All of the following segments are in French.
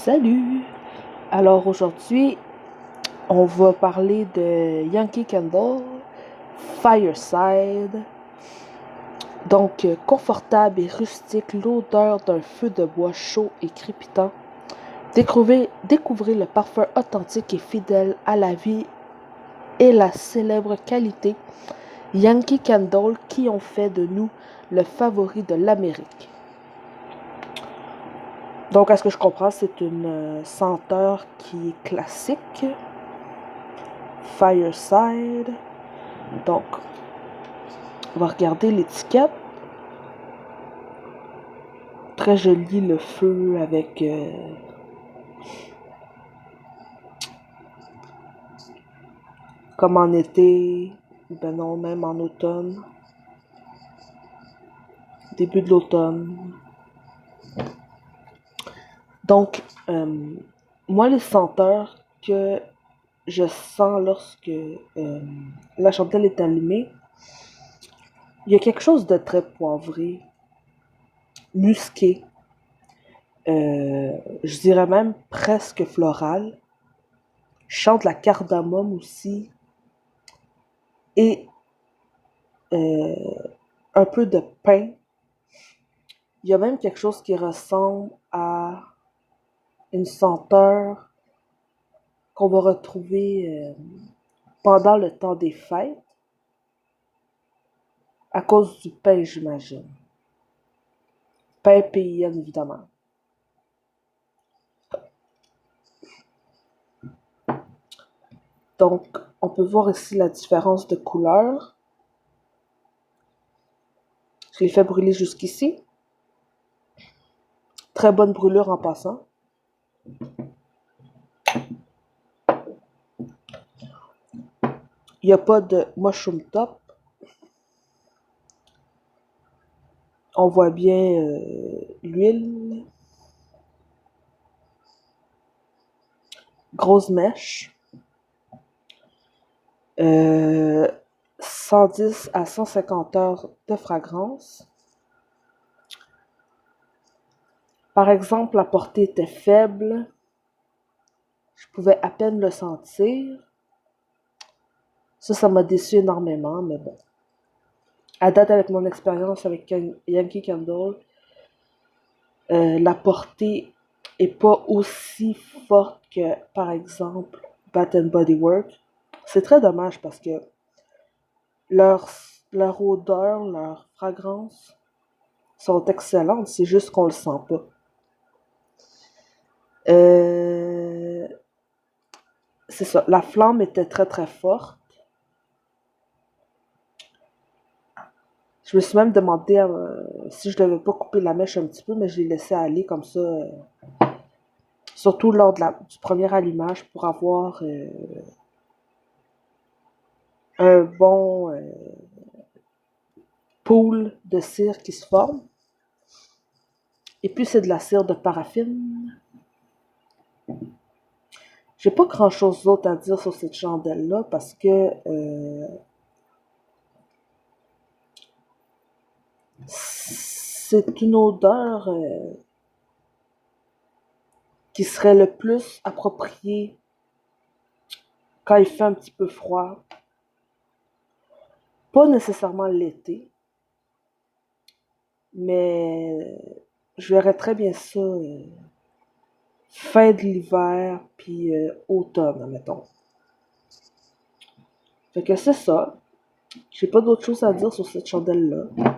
Salut! Alors aujourd'hui, on va parler de Yankee Candle Fireside. Donc, confortable et rustique, l'odeur d'un feu de bois chaud et crépitant. Découvrez le parfum authentique et fidèle à la vie et la célèbre qualité Yankee Candle qui ont fait de nous le favori de l'Amérique. Donc, à ce que je comprends, c'est une senteur qui est classique. Fireside. Donc, on va regarder l'étiquette. Très joli le feu avec comme en été, ben non, même en automne. Début de l'automne. Donc, moi, les senteurs que je sens lorsque la chandelle est allumée, il y a quelque chose de très poivré, musqué, je dirais même presque floral. Je chante la cardamome aussi et un peu de pain. Il y a même quelque chose qui ressemble à une senteur qu'on va retrouver pendant le temps des fêtes, à cause du pain, j'imagine. Pain paysan, évidemment. Donc, on peut voir ici la différence de couleur. Je l'ai fait brûler jusqu'ici. Très bonne brûlure en passant. Il n'y a pas de mushroom top. On voit bien l'huile. Grosse mèche. 110 à 150 heures de fragrance. Par exemple, la portée était faible. Je pouvais à peine le sentir. Ça m'a déçu énormément, mais bon. À date, avec mon expérience avec Yankee Candle, la portée est pas aussi forte que, par exemple, Bath Body Works. C'est très dommage parce que leur odeur, leur fragrance sont excellentes, c'est juste qu'on le sent pas. C'est ça, la flamme était très très forte. Je me suis même demandé si je devais pas couper la mèche un petit peu, mais je l'ai laissé aller comme ça, surtout lors du premier allumage pour avoir un bon pool de cire qui se forme. Et puis c'est de la cire de paraffine. J'ai pas grand chose d'autre à dire sur cette chandelle-là parce que c'est une odeur qui serait le plus appropriée quand il fait un petit peu froid. Pas nécessairement l'été, mais je verrais très bien ça fin de l'hiver puis automne, admettons. Fait que c'est ça. J'ai pas d'autre chose à dire sur cette chandelle-là.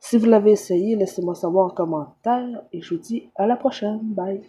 Si vous l'avez essayé, laissez-moi savoir en commentaire et je vous dis à la prochaine. Bye!